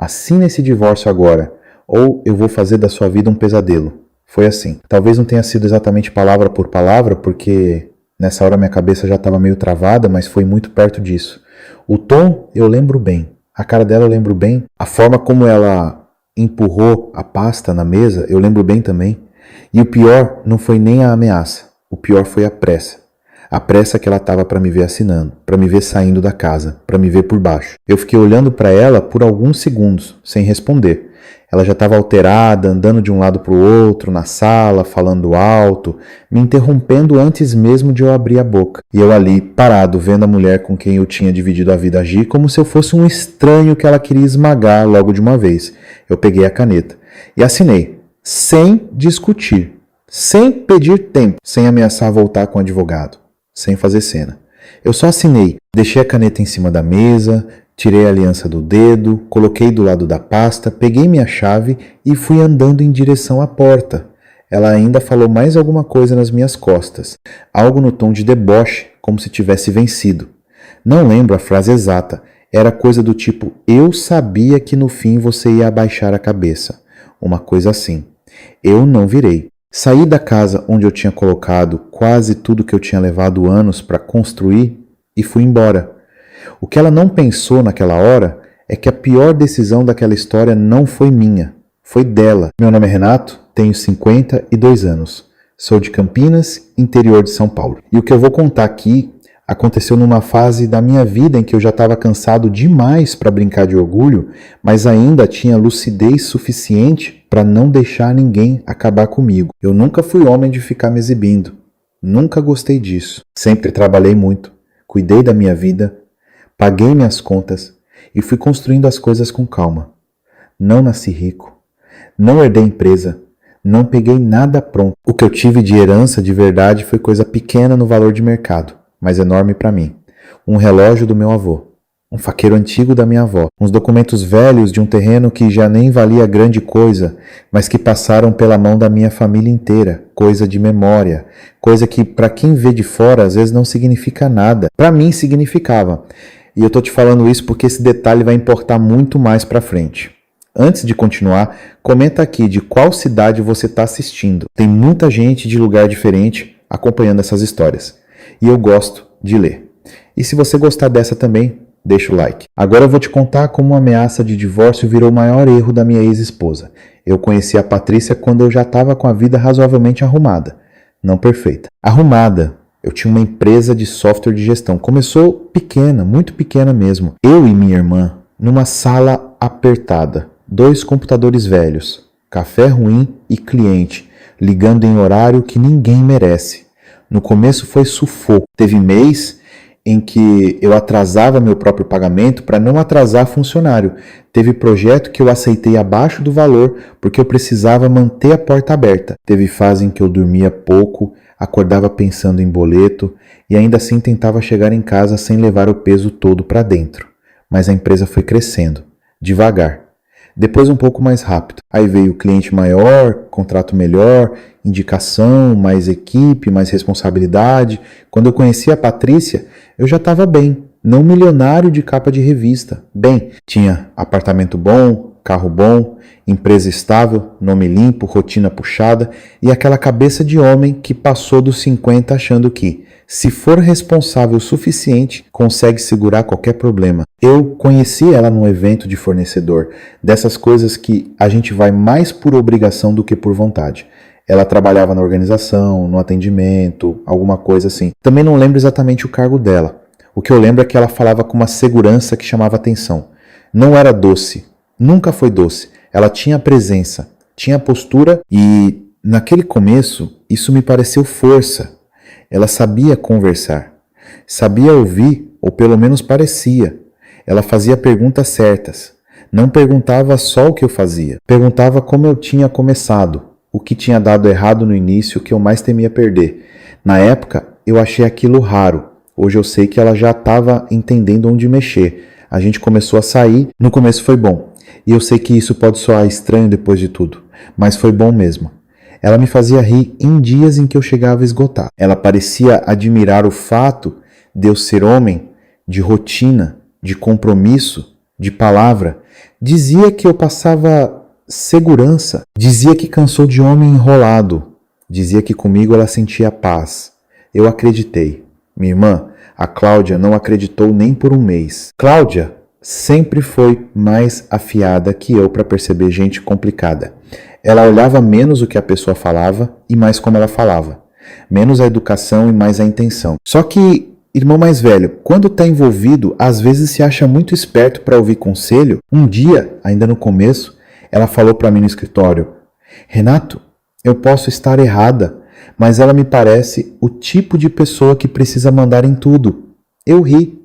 assina esse divórcio agora, ou eu vou fazer da sua vida um pesadelo. Foi assim. Talvez não tenha sido exatamente palavra por palavra, porque nessa hora minha cabeça já estava meio travada, mas foi muito perto disso. O tom eu lembro bem, a cara dela eu lembro bem, a forma como ela empurrou a pasta na mesa eu lembro bem também. E o pior não foi nem a ameaça, o pior foi a pressa. A pressa que ela estava para me ver assinando, para me ver saindo da casa, para me ver por baixo. Eu fiquei olhando para ela por alguns segundos, sem responder. Ela já estava alterada, andando de um lado para o outro, na sala, falando alto, me interrompendo antes mesmo de eu abrir a boca. E eu ali, parado, vendo a mulher com quem eu tinha dividido a vida agir como se eu fosse um estranho que ela queria esmagar logo de uma vez. Eu peguei a caneta e assinei, sem discutir, sem pedir tempo, sem ameaçar voltar com o advogado, sem fazer cena. Eu só assinei, deixei a caneta em cima da mesa, tirei a aliança do dedo, coloquei do lado da pasta, peguei minha chave e fui andando em direção à porta. Ela ainda falou mais alguma coisa nas minhas costas, algo no tom de deboche, como se tivesse vencido. Não lembro a frase exata, era coisa do tipo, eu sabia que no fim você ia abaixar a cabeça. Uma coisa assim. Eu não virei. Saí da casa onde eu tinha colocado quase tudo que eu tinha levado anos para construir e fui embora. O que ela não pensou naquela hora é que a pior decisão daquela história não foi minha, foi dela. Meu nome é Renato, tenho 52 anos, sou de Campinas, interior de São Paulo. E o que eu vou contar aqui aconteceu numa fase da minha vida em que eu já estava cansado demais para brincar de orgulho, mas ainda tinha lucidez suficiente para não deixar ninguém acabar comigo. Eu nunca fui homem de ficar me exibindo, nunca gostei disso. Sempre trabalhei muito, cuidei da minha vida, paguei minhas contas e fui construindo as coisas com calma. Não nasci rico, não herdei empresa, não peguei nada pronto. O que eu tive de herança de verdade foi coisa pequena no valor de mercado, mas enorme para mim. Um relógio do meu avô, um faqueiro antigo da minha avó, uns documentos velhos de um terreno que já nem valia grande coisa, mas que passaram pela mão da minha família inteira, coisa de memória, coisa que para quem vê de fora às vezes não significa nada. Para mim significava. E eu tô te falando isso porque esse detalhe vai importar muito mais para frente. Antes de continuar, comenta aqui de qual cidade você está assistindo. Tem muita gente de lugar diferente acompanhando essas histórias. E eu gosto de ler. E se você gostar dessa também, deixa o like. Agora eu vou te contar como a ameaça de divórcio virou o maior erro da minha ex-esposa. Eu conheci a Patrícia quando eu já estava com a vida razoavelmente arrumada. Não perfeita. Arrumada. Eu tinha uma empresa de software de gestão. Começou pequena, muito pequena mesmo. Eu e minha irmã, numa sala apertada. 2 computadores velhos, café ruim e cliente, ligando em horário que ninguém merece. No começo foi sufoco. Teve mês em que eu atrasava meu próprio pagamento para não atrasar funcionário. Teve projeto que eu aceitei abaixo do valor porque eu precisava manter a porta aberta. Teve fase em que eu dormia pouco, acordava pensando em boleto e ainda assim tentava chegar em casa sem levar o peso todo para dentro. Mas a empresa foi crescendo, devagar. Depois um pouco mais rápido. Aí veio o cliente maior, contrato melhor, indicação, mais equipe, mais responsabilidade. Quando eu conheci a Patrícia, eu já estava bem. Não milionário de capa de revista. Bem, tinha apartamento bom, carro bom, empresa estável, nome limpo, rotina puxada e aquela cabeça de homem que passou dos 50 achando que, se for responsável o suficiente, consegue segurar qualquer problema. Eu conheci ela num evento de fornecedor, dessas coisas que a gente vai mais por obrigação do que por vontade. Ela trabalhava na organização, no atendimento, alguma coisa assim. Também não lembro exatamente o cargo dela. O que eu lembro é que ela falava com uma segurança que chamava atenção. Não era doce, nunca foi doce. Ela tinha presença, tinha postura e, naquele começo, isso me pareceu força. Ela sabia conversar, sabia ouvir, ou pelo menos parecia. Ela fazia perguntas certas. Não perguntava só o que eu fazia, perguntava como eu tinha começado, o que tinha dado errado no início, o que eu mais temia perder. Na época, eu achei aquilo raro. Hoje eu sei que ela já estava entendendo onde mexer. A gente começou a sair, no começo foi bom. E eu sei que isso pode soar estranho depois de tudo, mas foi bom mesmo. Ela me fazia rir em dias em que eu chegava a esgotar. Ela parecia admirar o fato de eu ser homem, de rotina, de compromisso, de palavra, dizia que eu passava segurança, dizia que cansou de homem enrolado, dizia que comigo ela sentia paz. Eu acreditei. Minha irmã, a Cláudia, não acreditou nem por um mês. Cláudia sempre foi mais afiada que eu para perceber gente complicada. Ela olhava menos o que a pessoa falava e mais como ela falava. Menos a educação e mais a intenção. Só que, irmão mais velho, quando está envolvido, às vezes se acha muito esperto para ouvir conselho. Um dia, ainda no começo, ela falou para mim no escritório: Renato, eu posso estar errada, mas ela me parece o tipo de pessoa que precisa mandar em tudo. Eu ri.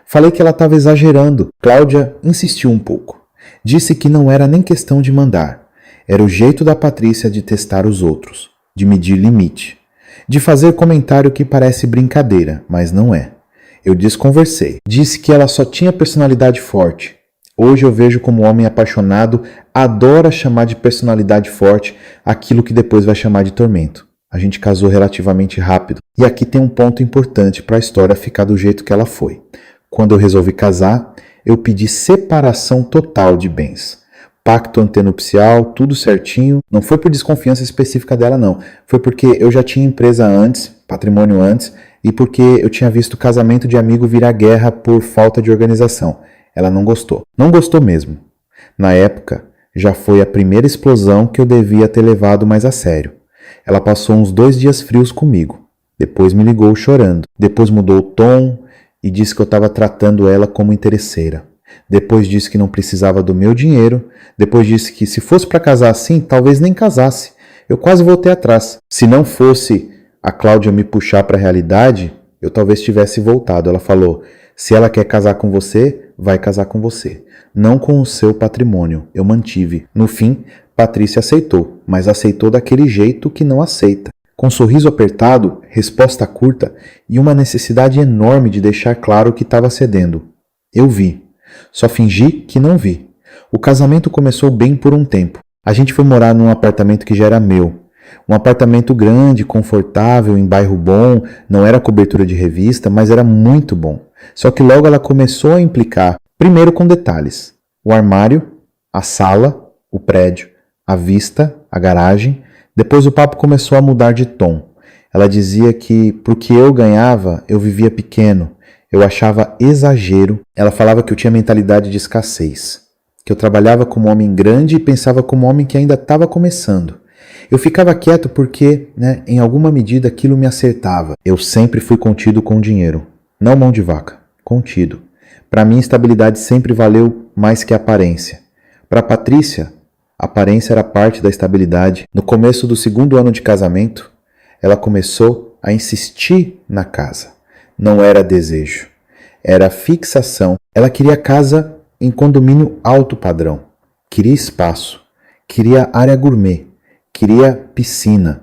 Falei que ela estava exagerando. Cláudia insistiu um pouco. Disse que não era nem questão de mandar. Era o jeito da Patrícia de testar os outros, de medir limite, de fazer comentário que parece brincadeira, mas não é. Eu desconversei. Disse que ela só tinha personalidade forte. Hoje eu vejo como um homem apaixonado adora chamar de personalidade forte aquilo que depois vai chamar de tormento. A gente casou relativamente rápido. E aqui tem um ponto importante para a história ficar do jeito que ela foi. Quando eu resolvi casar, eu pedi separação total de bens. Pacto antenupcial, tudo certinho. Não foi por desconfiança específica dela, não. Foi porque eu já tinha empresa antes, patrimônio antes, e porque eu tinha visto casamento de amigo virar guerra por falta de organização. Ela não gostou. Não gostou mesmo. Na época, já foi a primeira explosão que eu devia ter levado mais a sério. Ela passou uns 2 dias frios comigo. Depois me ligou chorando. Depois mudou o tom e disse que eu estava tratando ela como interesseira. Depois disse que não precisava do meu dinheiro. Depois disse que se fosse para casar assim, talvez nem casasse. Eu quase voltei atrás. Se não fosse a Cláudia me puxar para a realidade, eu talvez tivesse voltado. Ela falou: se ela quer casar com você, vai casar com você. Não com o seu patrimônio. Eu mantive. No fim, Patrícia aceitou, mas aceitou daquele jeito que não aceita. Com um sorriso apertado, resposta curta e uma necessidade enorme de deixar claro que estava cedendo. Eu vi. Só fingi que não vi. O casamento começou bem por um tempo. A gente foi morar num apartamento que já era meu. Um apartamento grande, confortável, em bairro bom, não era cobertura de revista, mas era muito bom. Só que logo ela começou a implicar, primeiro com detalhes. O armário, a sala, o prédio, a vista, a garagem. Depois o papo começou a mudar de tom. Ela dizia que, pro que eu ganhava, eu vivia pequeno. Eu achava exagero. Ela falava que eu tinha mentalidade de escassez. Que eu trabalhava como homem grande e pensava como homem que ainda estava começando. Eu ficava quieto porque, em alguma medida, aquilo me acertava. Eu sempre fui contido com dinheiro. Não mão de vaca. Contido. Para mim, estabilidade sempre valeu mais que aparência. Para Patrícia, a aparência era parte da estabilidade. No começo do 2º ano de casamento, ela começou a insistir na casa. Não era desejo, era fixação. Ela queria casa em condomínio alto padrão. Queria espaço, queria área gourmet, queria piscina,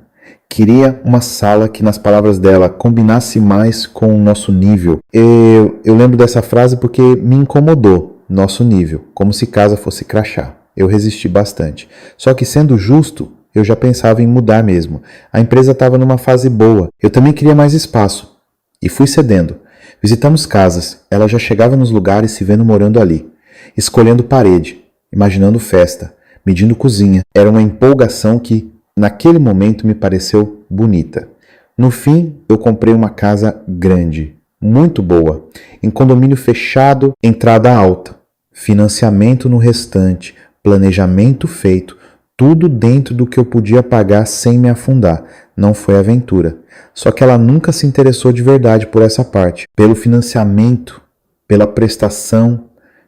queria uma sala que, nas palavras dela, combinasse mais com o nosso nível. Eu lembro dessa frase porque me incomodou, nosso nível, como se casa fosse crachá. Eu resisti bastante. Só que, sendo justo, eu já pensava em mudar mesmo. A empresa estava numa fase boa. Eu também queria mais espaço. E fui cedendo. Visitamos casas. Ela já chegava nos lugares se vendo morando ali. Escolhendo parede. Imaginando festa. Medindo cozinha. Era uma empolgação que, naquele momento, me pareceu bonita. No fim, eu comprei uma casa grande. Muito boa. Em condomínio fechado, entrada alta. Financiamento no restante. Planejamento feito, tudo dentro do que eu podia pagar sem me afundar. Não foi aventura. Só que ela nunca se interessou de verdade por essa parte. Pelo financiamento, pela prestação,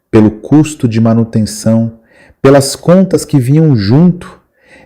pelo custo de manutenção, pelas contas que vinham junto.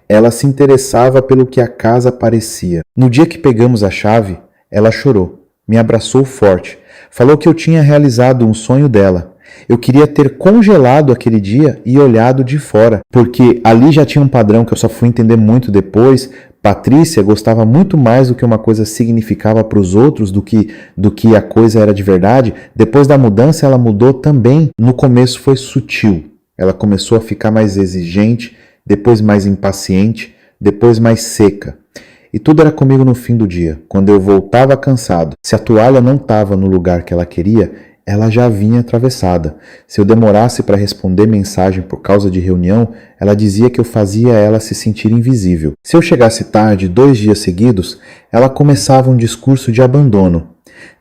Ela se interessava pelo que a casa parecia. No dia que pegamos a chave, ela chorou, me abraçou forte, falou que eu tinha realizado um sonho dela. Eu queria ter congelado aquele dia e olhado de fora, porque ali já tinha um padrão que eu só fui entender muito depois. Patrícia gostava muito mais do que uma coisa significava para os outros do que a coisa era de verdade. Depois da mudança, ela mudou também. No começo foi sutil. Ela começou a ficar mais exigente, depois mais impaciente, depois mais seca. E tudo era comigo no fim do dia, quando eu voltava cansado. Se a toalha não estava no lugar que ela queria, ela já vinha atravessada. Se eu demorasse para responder mensagem por causa de reunião, ela dizia que eu fazia ela se sentir invisível. Se eu chegasse tarde 2 dias seguidos, ela começava um discurso de abandono.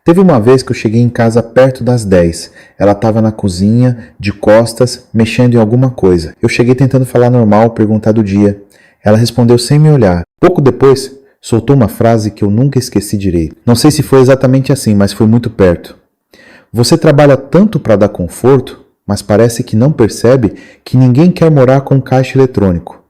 Teve uma vez que eu cheguei em casa perto das 10. Ela estava na cozinha, de costas, mexendo em alguma coisa. Eu cheguei tentando falar normal, perguntar do dia. Ela respondeu sem me olhar. Pouco depois, soltou uma frase que eu nunca esqueci direito. Não sei se foi exatamente assim, mas foi muito perto. Você trabalha tanto para dar conforto, mas parece que não percebe que ninguém quer morar com caixa eletrônico.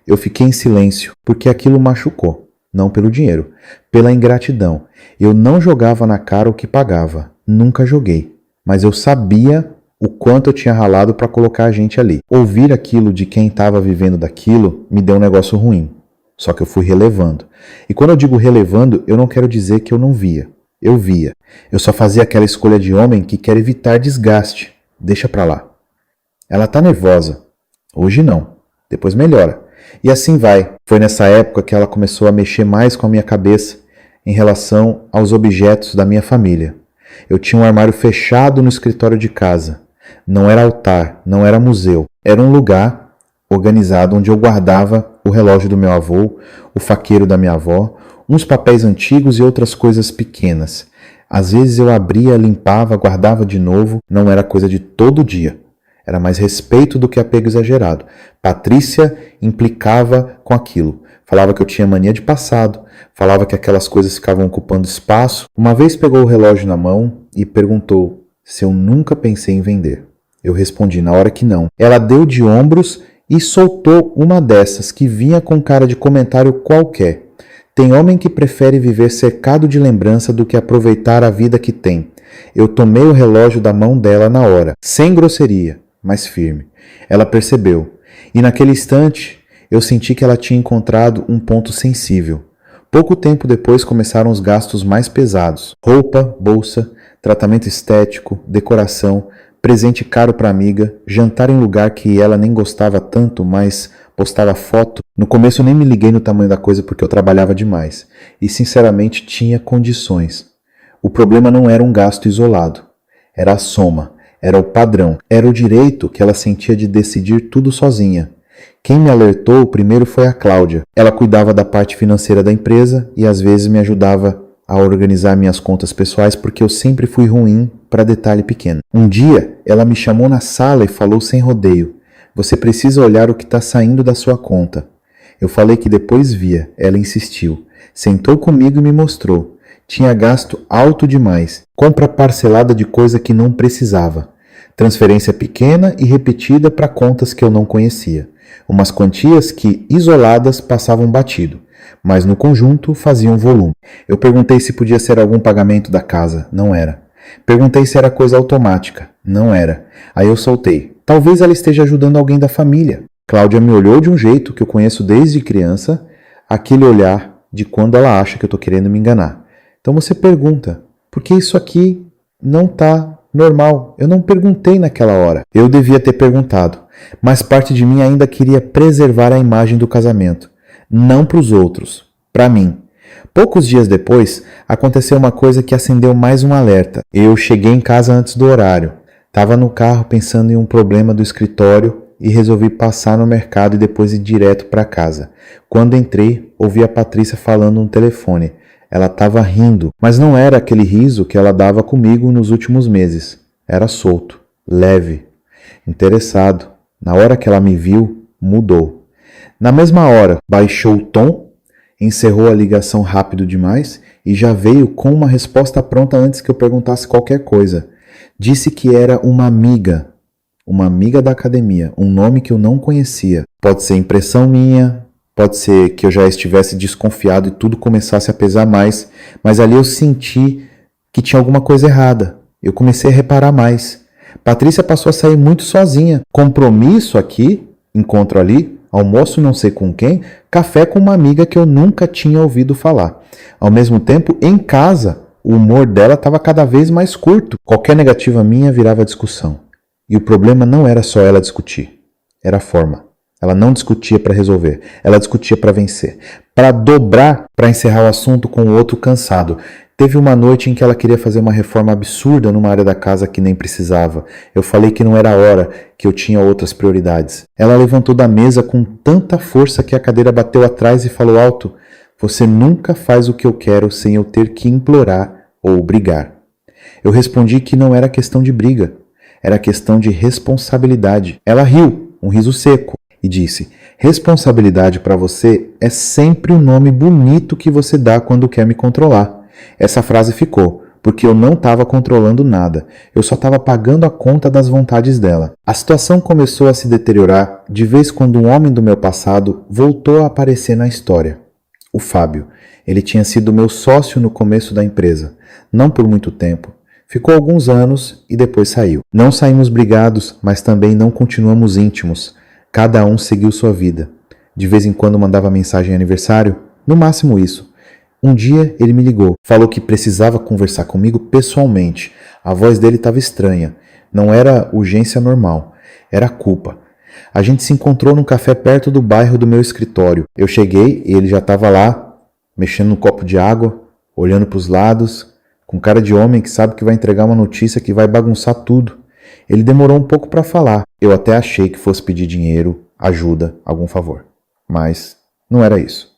Eu fiquei em silêncio, porque aquilo machucou. Não pelo dinheiro, pela ingratidão. Eu não jogava na cara o que pagava. Nunca joguei. Mas eu sabia o quanto eu tinha ralado para colocar a gente ali. Ouvir aquilo de quem estava vivendo daquilo me deu um negócio ruim. Só que eu fui relevando. E quando eu digo relevando, eu não quero dizer que eu não via. Eu via. Eu só fazia aquela escolha de homem que quer evitar desgaste. Deixa pra lá. Ela tá nervosa. Hoje não. Depois melhora. E assim vai. Foi nessa época que ela começou a mexer mais com a minha cabeça em relação aos objetos da minha família. Eu tinha um armário fechado no escritório de casa. Não era altar, não era museu. Era um lugar organizado onde eu guardava o relógio do meu avô, o faqueiro da minha avó, uns papéis antigos e outras coisas pequenas. Às vezes eu abria, limpava, guardava de novo. Não era coisa de todo dia. Era mais respeito do que apego exagerado. Patrícia implicava com aquilo. Falava que eu tinha mania de passado. Falava que aquelas coisas ficavam ocupando espaço. Uma vez pegou o relógio na mão e perguntou se eu nunca pensei em vender. Eu respondi na hora que não. Ela deu de ombros e soltou uma dessas que vinha com cara de comentário qualquer. Tem homem que prefere viver cercado de lembrança do que aproveitar a vida que tem. Eu tomei o relógio da mão dela na hora, sem grosseria, mas firme. Ela percebeu, e naquele instante eu senti que ela tinha encontrado um ponto sensível. Pouco tempo depois começaram os gastos mais pesados. Roupa, bolsa, tratamento estético, decoração, presente caro para amiga, jantar em lugar que ela nem gostava tanto, mas postava foto. No começo eu nem me liguei no tamanho da coisa porque eu trabalhava demais. E sinceramente tinha condições. O problema não era um gasto isolado. Era a soma. Era o padrão. Era o direito que ela sentia de decidir tudo sozinha. Quem me alertou primeiro foi a Cláudia. Ela cuidava da parte financeira da empresa e às vezes me ajudava a organizar minhas contas pessoais porque eu sempre fui ruim para detalhe pequeno. Um dia ela me chamou na sala e falou sem rodeio: você precisa olhar o que está saindo da sua conta. Eu falei que depois via. Ela insistiu. Sentou comigo e me mostrou. Tinha gasto alto demais. Compra parcelada de coisa que não precisava. Transferência pequena e repetida para contas que eu não conhecia. Umas quantias que, isoladas, passavam batido, mas no conjunto faziam volume. Eu perguntei se podia ser algum pagamento da casa. Não era. Perguntei se era coisa automática. Não era. Aí eu soltei. Talvez ela esteja ajudando alguém da família. Cláudia me olhou de um jeito que eu conheço desde criança, aquele olhar de quando ela acha que eu estou querendo me enganar. Então você pergunta, por que isso aqui não está normal? Eu não perguntei naquela hora. Eu devia ter perguntado, mas parte de mim ainda queria preservar a imagem do casamento. Não para os outros, para mim. Poucos dias depois, aconteceu uma coisa que acendeu mais um alerta. Eu cheguei em casa antes do horário. Estava no carro pensando em um problema do escritório e resolvi passar no mercado e depois ir direto para casa. Quando entrei, ouvi a Patrícia falando no telefone. Ela estava rindo, mas não era aquele riso que ela dava comigo nos últimos meses. Era solto, leve, interessado. Na hora que ela me viu, mudou. Na mesma hora, baixou o tom, encerrou a ligação rápido demais e já veio com uma resposta pronta antes que eu perguntasse qualquer coisa. Disse que era uma amiga da academia, um nome que eu não conhecia. Pode ser impressão minha, pode ser que eu já estivesse desconfiado e tudo começasse a pesar mais, mas ali eu senti que tinha alguma coisa errada. Eu comecei a reparar mais. Patrícia passou a sair muito sozinha. Compromisso aqui, encontro ali, almoço não sei com quem, café com uma amiga que eu nunca tinha ouvido falar. Ao mesmo tempo, em casa, o humor dela estava cada vez mais curto. Qualquer negativa minha virava discussão. E o problema não era só ela discutir, era a forma. Ela não discutia para resolver, ela discutia para vencer, para dobrar, para encerrar o assunto com o outro cansado. Teve uma noite em que ela queria fazer uma reforma absurda numa área da casa que nem precisava. Eu falei que não era a hora, que eu tinha outras prioridades. Ela levantou da mesa com tanta força que a cadeira bateu atrás e falou alto: "Você nunca faz o que eu quero sem eu ter que implorar ou brigar." Eu respondi que não era questão de briga, era questão de responsabilidade. Ela riu, um riso seco, e disse: "Responsabilidade para você é sempre um nome bonito que você dá quando quer me controlar." Essa frase ficou, porque eu não estava controlando nada, eu só estava pagando a conta das vontades dela. A situação começou a se deteriorar de vez quando um homem do meu passado voltou a aparecer na história. O Fábio. Ele tinha sido meu sócio no começo da empresa, não por muito tempo. Ficou alguns anos e depois saiu. Não saímos brigados, mas também não continuamos íntimos. Cada um seguiu sua vida. De vez em quando mandava mensagem de aniversário, no máximo isso. Um dia ele me ligou, falou que precisava conversar comigo pessoalmente. A voz dele estava estranha. Não era urgência normal, era culpa. A gente se encontrou num café perto do bairro do meu escritório. Eu cheguei e ele já estava lá, mexendo no copo de água, olhando para os lados, com cara de homem que sabe que vai entregar uma notícia que vai bagunçar tudo. Ele demorou um pouco para falar. Eu até achei que fosse pedir dinheiro, ajuda, algum favor. Mas não era isso.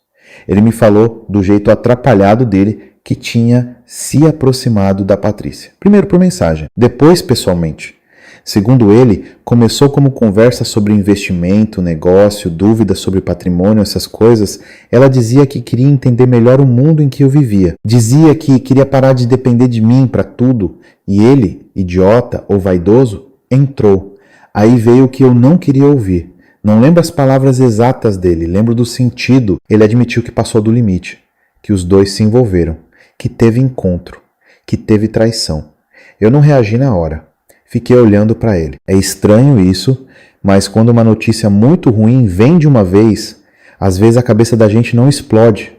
Ele me falou do jeito atrapalhado dele que tinha se aproximado da Patrícia. Primeiro por mensagem, depois pessoalmente. Segundo ele, começou como conversa sobre investimento, negócio, dúvidas sobre patrimônio, essas coisas. Ela dizia que queria entender melhor o mundo em que eu vivia. Dizia que queria parar de depender de mim para tudo. E ele, idiota ou vaidoso, entrou. Aí veio o que eu não queria ouvir. Não lembro as palavras exatas dele, lembro do sentido. Ele admitiu que passou do limite, que os dois se envolveram, que teve encontro, que teve traição. Eu não reagi na hora. Fiquei olhando para ele. É estranho isso, mas quando uma notícia muito ruim vem de uma vez, às vezes a cabeça da gente não explode.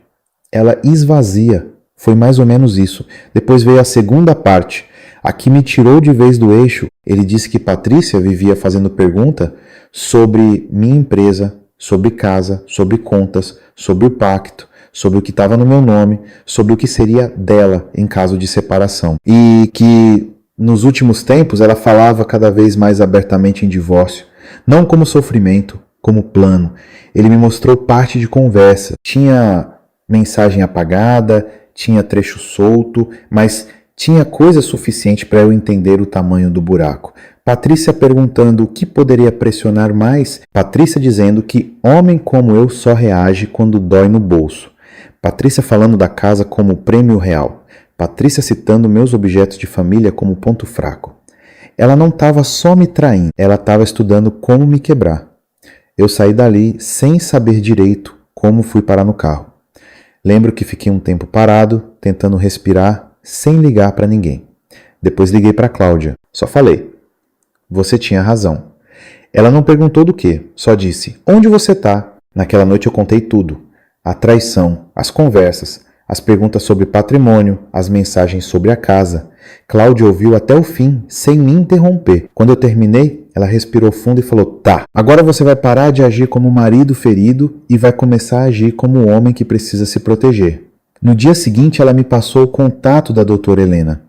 Ela esvazia. Foi mais ou menos isso. Depois veio a segunda parte, a que me tirou de vez do eixo. Ele disse que Patrícia vivia fazendo pergunta sobre minha empresa, sobre casa, sobre contas, sobre o pacto, sobre o que estava no meu nome, sobre o que seria dela em caso de separação. E que nos últimos tempos ela falava cada vez mais abertamente em divórcio, não como sofrimento, como plano. Ele me mostrou parte de conversa. Tinha mensagem apagada, tinha trecho solto, mas tinha coisa suficiente para eu entender o tamanho do buraco. Patrícia perguntando o que poderia pressionar mais. Patrícia dizendo que homem como eu só reage quando dói no bolso. Patrícia falando da casa como prêmio real. Patrícia citando meus objetos de família como ponto fraco. Ela não estava só me traindo, ela estava estudando como me quebrar. Eu saí dali sem saber direito como fui parar no carro. Lembro que fiquei um tempo parado, tentando respirar, sem ligar para ninguém. Depois liguei para Cláudia. Só falei: "Você tinha razão." Ela não perguntou do que, só disse: "Onde você tá?" Naquela noite eu contei tudo. A traição, as conversas, as perguntas sobre patrimônio, as mensagens sobre a casa. Cláudia ouviu até o fim, sem me interromper. Quando eu terminei, ela respirou fundo e falou: "Tá, agora você vai parar de agir como marido ferido e vai começar a agir como um homem que precisa se proteger." No dia seguinte, ela me passou o contato da doutora Helena.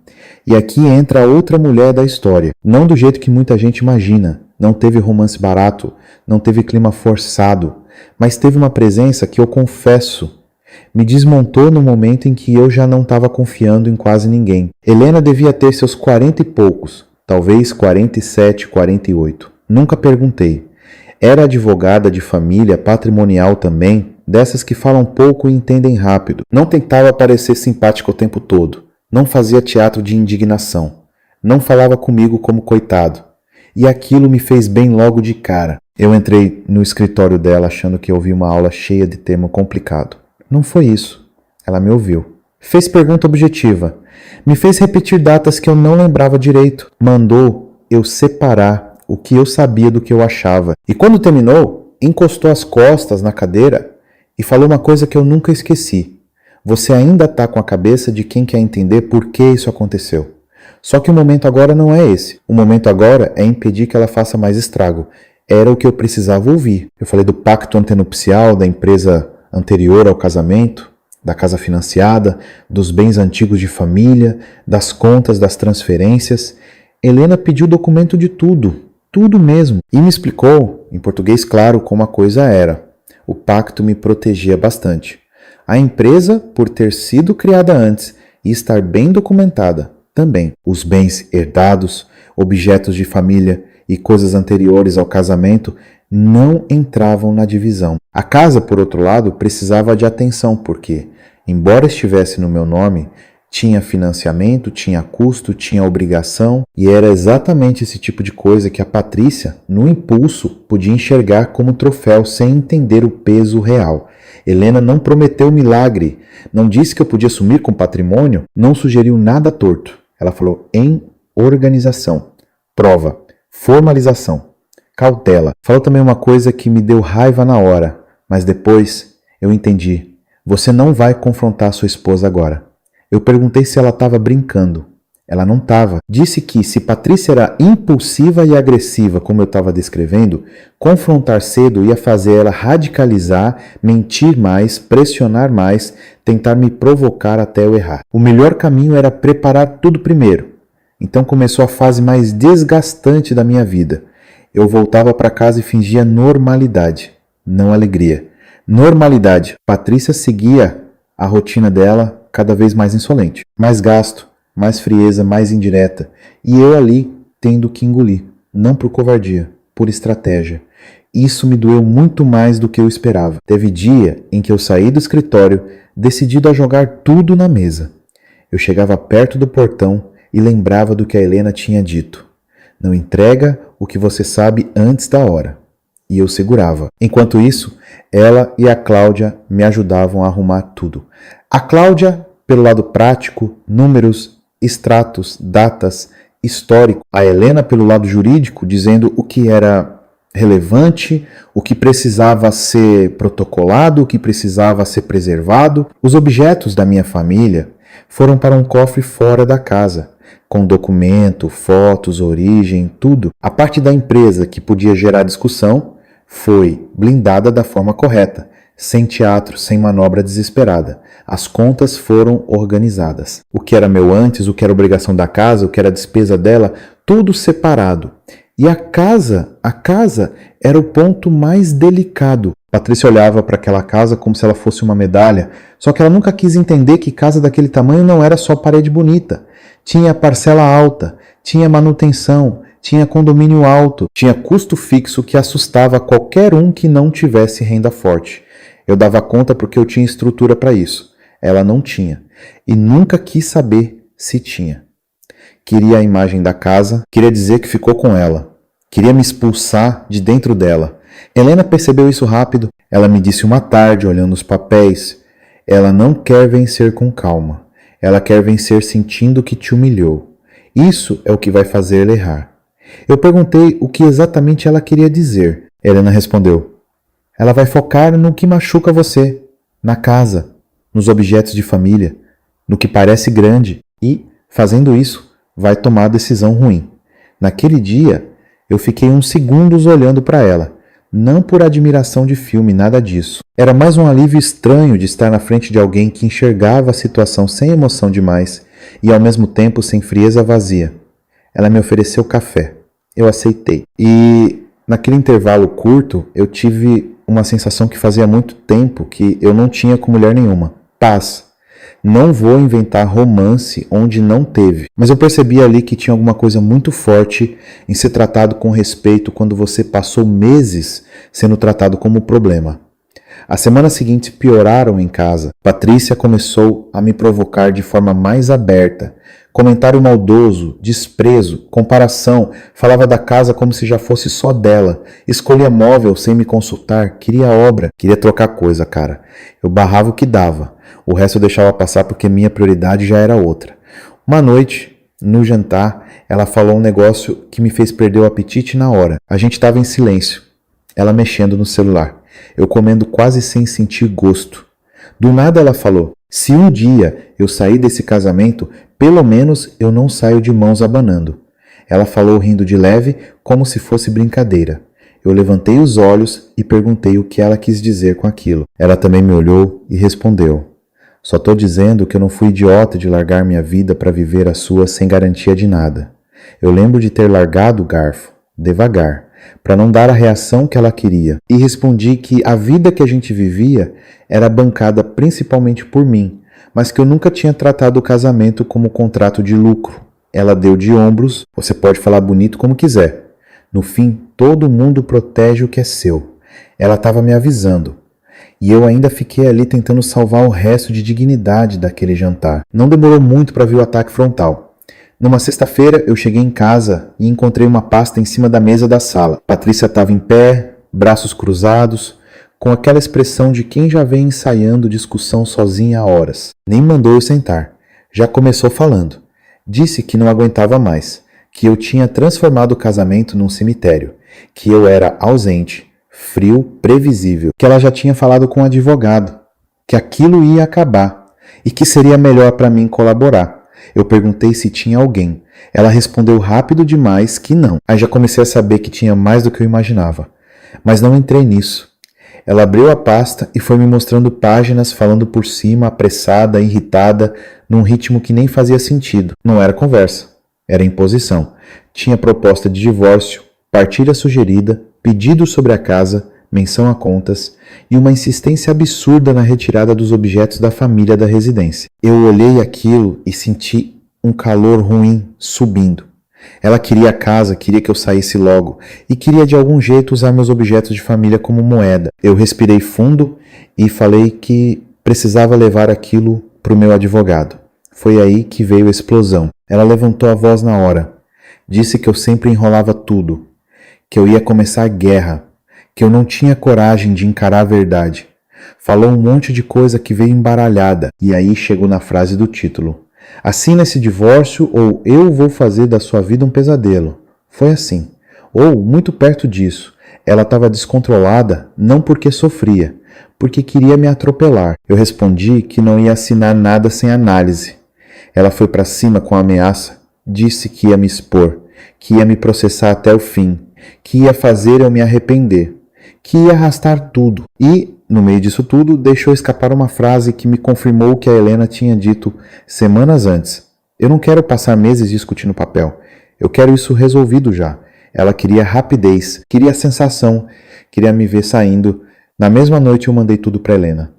E aqui entra a outra mulher da história. Não do jeito que muita gente imagina. Não teve romance barato, não teve clima forçado, mas teve uma presença que eu confesso me desmontou no momento em que eu já não estava confiando em quase ninguém. Helena devia ter seus 40 e poucos, talvez 47, 48. Nunca perguntei. Era advogada de família, patrimonial também, dessas que falam pouco e entendem rápido. Não tentava parecer simpática o tempo todo. Não fazia teatro de indignação. Não falava comigo como coitado. E aquilo me fez bem logo de cara. Eu entrei no escritório dela achando que ouvi uma aula cheia de termo complicado. Não foi isso. Ela me ouviu. Fez pergunta objetiva. Me fez repetir datas que eu não lembrava direito. Mandou eu separar o que eu sabia do que eu achava. E quando terminou, encostou as costas na cadeira e falou uma coisa que eu nunca esqueci. Você ainda está com a cabeça de quem quer entender por que isso aconteceu. Só que o momento agora não é esse. O momento agora é impedir que ela faça mais estrago. Era o que eu precisava ouvir. Eu falei do pacto antenupcial, da empresa anterior ao casamento. da casa financiada, dos bens antigos de família, das contas, das transferências. Helena pediu documento de tudo, tudo mesmo, e me explicou, em português claro, como a coisa era. O pacto me protegia bastante. A empresa, por ter sido criada antes e estar bem documentada, também. Os bens herdados, objetos de família e coisas anteriores ao casamento não entravam na divisão. A casa, por outro lado, precisava de atenção porque, embora estivesse no meu nome, tinha financiamento, tinha custo, tinha obrigação, e era exatamente esse tipo de coisa que a Patrícia, no impulso, podia enxergar como troféu sem entender o peso real. Helena não prometeu milagre, não disse que eu podia sumir com patrimônio, não sugeriu nada torto. Ela falou em organização, prova, formalização, cautela. Falou também uma coisa que me deu raiva na hora, mas depois eu entendi. Você não vai confrontar sua esposa agora. Eu perguntei se ela estava brincando. Ela não estava. Disse que se Patrícia era impulsiva e agressiva, como eu estava descrevendo, confrontar cedo ia fazer ela radicalizar, mentir mais, pressionar mais, tentar me provocar até eu errar. O melhor caminho era preparar tudo primeiro. Então começou a fase mais desgastante da minha vida. Eu voltava para casa e fingia normalidade, não alegria. Normalidade. Patrícia seguia a rotina dela cada vez mais insolente. Mais gasto, mais frieza, mais indireta. E eu ali tendo que engolir. Não por covardia, por estratégia. Isso me doeu muito mais do que eu esperava. Teve dia em que eu saí do escritório decidido a jogar tudo na mesa. Eu chegava perto do portão e lembrava do que a Helena tinha dito. Não entrega o que você sabe antes da hora. E eu segurava. Enquanto isso, ela e a Cláudia me ajudavam a arrumar tudo. A Cláudia, pelo lado prático, números, extratos, datas, histórico. A Helena, pelo lado jurídico, dizendo o que era relevante, o que precisava ser protocolado, o que precisava ser preservado. Os objetos da minha família foram para um cofre fora da casa, com documento, fotos, origem, tudo. A parte da empresa que podia gerar discussão foi blindada da forma correta, sem teatro, sem manobra desesperada. As contas foram organizadas. O que era meu antes, o que era obrigação da casa, o que era despesa dela, tudo separado. E a casa era o ponto mais delicado. Patrícia olhava para aquela casa como se ela fosse uma medalha, só que ela nunca quis entender que casa daquele tamanho não era só parede bonita. Tinha parcela alta, tinha manutenção, tinha condomínio alto, tinha custo fixo que assustava qualquer um que não tivesse renda forte. Eu dava conta porque eu tinha estrutura para isso. Ela não tinha. E nunca quis saber se tinha. Queria a imagem da casa, queria dizer que ficou com ela. Queria me expulsar de dentro dela. Helena percebeu isso rápido. Ela me disse uma tarde, olhando os papéis. Ela não quer vencer com calma. Ela quer vencer sentindo que te humilhou. Isso é o que vai fazer ela errar. Eu perguntei o que exatamente ela queria dizer. Helena respondeu: ela vai focar no que machuca você, na casa, nos objetos de família, no que parece grande e, fazendo isso, vai tomar a decisão ruim. Naquele dia, eu fiquei uns segundos olhando para ela, não por admiração de filme, nada disso. Era mais um alívio estranho de estar na frente de alguém que enxergava a situação sem emoção demais e, ao mesmo tempo, sem frieza vazia. Ela me ofereceu café. Eu aceitei. E, naquele intervalo curto, eu tive uma sensação que fazia muito tempo que eu não tinha com mulher nenhuma. Paz. Não vou inventar romance onde não teve. Mas eu percebi ali que tinha alguma coisa muito forte em ser tratado com respeito quando você passou meses sendo tratado como problema. As semanas seguintes pioraram em casa. Patrícia começou a me provocar de forma mais aberta. Comentário maldoso, desprezo, comparação, falava da casa como se já fosse só dela, escolhia móvel sem me consultar, queria obra, queria trocar coisa, cara. Eu barrava o que dava, o resto eu deixava passar porque minha prioridade já era outra. Uma noite, no jantar, ela falou um negócio que me fez perder o apetite na hora. A gente estava em silêncio, ela mexendo no celular, eu comendo quase sem sentir gosto. Do nada ela falou: se um dia eu sair desse casamento, pelo menos eu não saio de mãos abanando. Ela falou rindo de leve, como se fosse brincadeira. Eu levantei os olhos e perguntei o que ela quis dizer com aquilo. Ela também me olhou e respondeu: Só tô dizendo que eu não fui idiota de largar minha vida para viver a sua sem garantia de nada. Eu lembro de ter largado o garfo, devagar, para não dar a reação que ela queria, e respondi que a vida que a gente vivia era bancada principalmente por mim, mas que eu nunca tinha tratado o casamento como contrato de lucro. Ela deu de ombros, você pode falar bonito como quiser. No fim, todo mundo protege o que é seu. Ela estava me avisando. E eu ainda fiquei ali tentando salvar o resto de dignidade daquele jantar. Não demorou muito para vir o ataque frontal. Numa sexta-feira, eu cheguei em casa e encontrei uma pasta em cima da mesa da sala. Patrícia estava em pé, braços cruzados, com aquela expressão de quem já vem ensaiando discussão sozinha há horas. Nem mandou eu sentar. Já começou falando. Disse que não aguentava mais, que eu tinha transformado o casamento num cemitério, que eu era ausente, frio, previsível, que ela já tinha falado com o advogado, que aquilo ia acabar e que seria melhor para mim colaborar. Eu perguntei se tinha alguém. Ela respondeu rápido demais que não. Aí já comecei a saber que tinha mais do que eu imaginava. Mas não entrei nisso. Ela abriu a pasta e foi me mostrando páginas falando por cima, apressada, irritada, num ritmo que nem fazia sentido. Não era conversa, era imposição. Tinha proposta de divórcio, partilha sugerida, pedido sobre a casa, menção a contas e uma insistência absurda na retirada dos objetos da família da residência. Eu olhei aquilo e senti um calor ruim subindo. Ela queria a casa, queria que eu saísse logo e queria de algum jeito usar meus objetos de família como moeda. Eu respirei fundo e falei que precisava levar aquilo para o meu advogado. Foi aí que veio a explosão. Ela levantou a voz na hora. Disse que eu sempre enrolava tudo, que eu ia começar a guerra, que eu não tinha coragem de encarar a verdade. Falou um monte de coisa que veio embaralhada e aí chegou na frase do título. Assina esse divórcio ou eu vou fazer da sua vida um pesadelo. Foi assim. Ou, muito perto disso, ela estava descontrolada não porque sofria, porque queria me atropelar. Eu respondi que não ia assinar nada sem análise. Ela foi para cima com a ameaça, disse que ia me expor, que ia me processar até o fim, que ia fazer eu me arrepender, que ia arrastar tudo e, no meio disso tudo, deixou escapar uma frase que me confirmou o que a Helena tinha dito semanas antes. Eu não quero passar meses discutindo papel. Eu quero isso resolvido já. Ela queria rapidez, queria sensação, queria me ver saindo. Na mesma noite eu mandei tudo para Helena.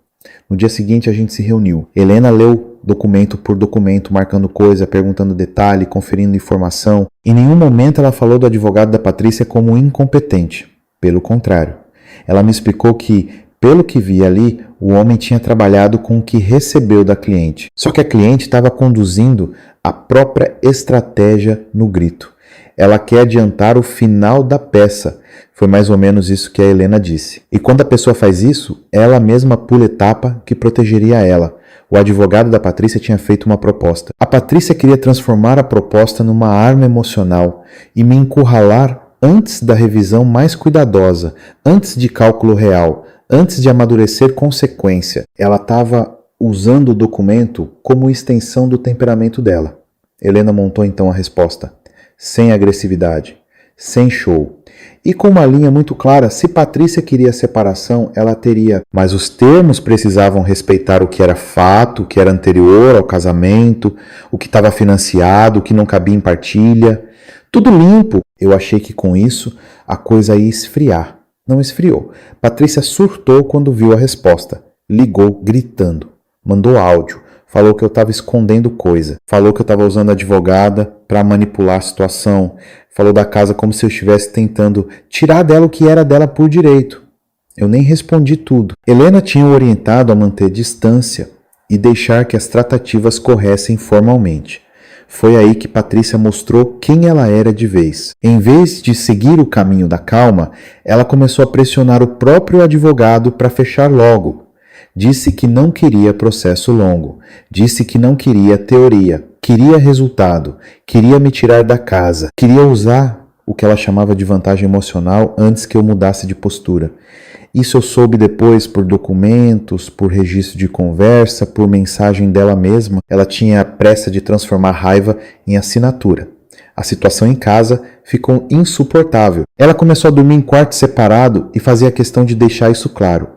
No dia seguinte a gente se reuniu. Helena leu documento por documento, marcando coisa, perguntando detalhe, conferindo informação. Em nenhum momento ela falou do advogado da Patrícia como incompetente. Pelo contrário. Ela me explicou que, pelo que vi ali, o homem tinha trabalhado com o que recebeu da cliente. Só que a cliente estava conduzindo a própria estratégia no grito. Ela quer adiantar o final da peça. Foi mais ou menos isso que a Helena disse. E quando a pessoa faz isso, ela mesma pula etapa que protegeria ela. O advogado da Patrícia tinha feito uma proposta. A Patrícia queria transformar a proposta numa arma emocional e me encurralar antes da revisão mais cuidadosa, antes de cálculo real, antes de amadurecer consequência. Ela estava usando o documento como extensão do temperamento dela. Helena montou então a resposta. Sem agressividade, sem show. E com uma linha muito clara, se Patrícia queria separação, ela teria. Mas os termos precisavam respeitar o que era fato, o que era anterior ao casamento, o que estava financiado, o que não cabia em partilha. Tudo limpo. Eu achei que com isso a coisa ia esfriar. Não esfriou. Patrícia surtou quando viu a resposta. Ligou gritando. Mandou áudio. Falou que eu estava escondendo coisa. Falou que eu estava usando a advogada para manipular a situação. Falou da casa como se eu estivesse tentando tirar dela o que era dela por direito. Eu nem respondi tudo. Helena tinha o orientado a manter distância e deixar que as tratativas corressem formalmente. Foi aí que Patrícia mostrou quem ela era de vez. Em vez de seguir o caminho da calma, ela começou a pressionar o próprio advogado para fechar logo. Disse que não queria processo longo. Disse que não queria teoria. Queria resultado. Queria me tirar da casa. Queria usar o que ela chamava de vantagem emocional antes que eu mudasse de postura. Isso eu soube depois por documentos, por registro de conversa, por mensagem dela mesma. Ela tinha pressa de transformar raiva em assinatura. A situação em casa ficou insuportável. Ela começou a dormir em quarto separado e fazia questão de deixar isso claro.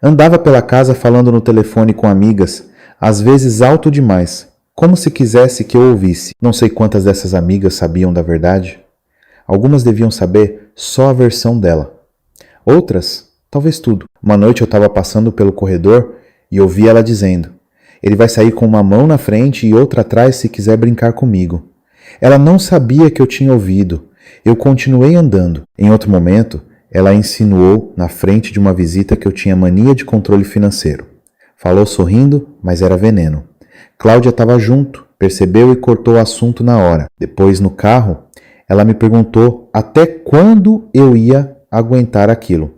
Andava pela casa falando no telefone com amigas. às vezes alto demais, como se quisesse que eu ouvisse. Não sei quantas dessas amigas sabiam da verdade. Algumas deviam saber só a versão dela. Outras, talvez tudo. Uma noite eu estava passando pelo corredor e ouvi ela dizendo: ele vai sair com uma mão na frente e outra atrás se quiser brincar comigo. Ela não sabia que eu tinha ouvido. Eu continuei andando. Em outro momento, ela insinuou na frente de uma visita que eu tinha mania de controle financeiro. Falou sorrindo, mas era veneno. Cláudia estava junto, percebeu e cortou o assunto na hora. Depois, no carro, ela me perguntou até quando eu ia aguentar aquilo.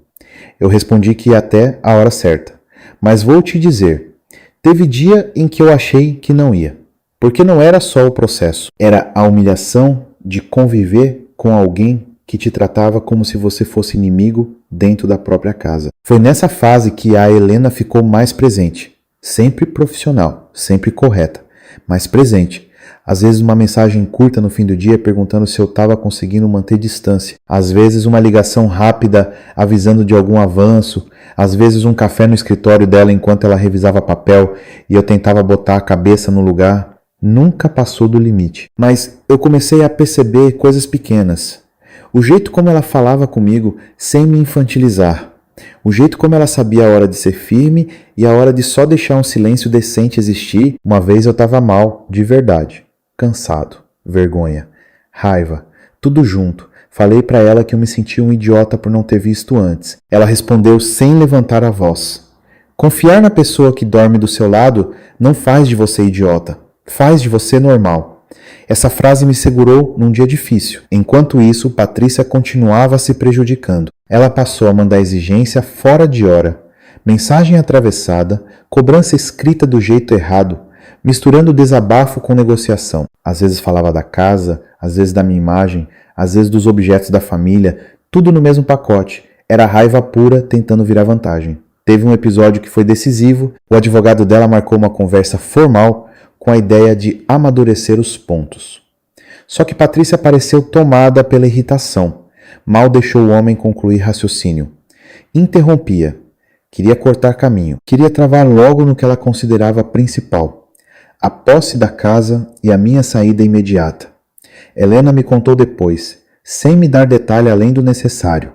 Eu respondi que ia até a hora certa. Mas vou te dizer, teve dia em que eu achei que não ia. Porque não era só o processo, era a humilhação de conviver com alguém que te tratava como se você fosse inimigo dentro da própria casa. Foi nessa fase que a Helena ficou mais presente. Sempre profissional, sempre correta, mas presente. Às vezes uma mensagem curta no fim do dia perguntando se eu estava conseguindo manter distância. Às vezes uma ligação rápida avisando de algum avanço. Às vezes um café no escritório dela enquanto ela revisava papel e eu tentava botar a cabeça no lugar. Nunca passou do limite. Mas eu comecei a perceber coisas pequenas. O jeito como ela falava comigo sem me infantilizar. O jeito como ela sabia a hora de ser firme e a hora de só deixar um silêncio decente existir. Uma vez eu estava mal, de verdade. Cansado, vergonha, raiva, tudo junto. Falei para ela que eu me sentia um idiota por não ter visto antes. Ela respondeu sem levantar a voz. Confiar na pessoa que dorme do seu lado não faz de você idiota. Faz de você normal. Essa frase me segurou num dia difícil. Enquanto isso, Patrícia continuava se prejudicando. Ela passou a mandar exigência fora de hora. Mensagem atravessada, cobrança escrita do jeito errado, misturando desabafo com negociação. Às vezes falava da casa, às vezes da minha imagem, às vezes dos objetos da família, tudo no mesmo pacote. Era raiva pura tentando virar vantagem. Teve um episódio que foi decisivo, o advogado dela marcou uma conversa formal com a ideia de amadurecer os pontos. Só que Patrícia pareceu tomada pela irritação. Mal deixou o homem concluir raciocínio. Interrompia. Queria cortar caminho. Queria travar logo no que ela considerava principal. A posse da casa e a minha saída imediata. Helena me contou depois, sem me dar detalhe além do necessário,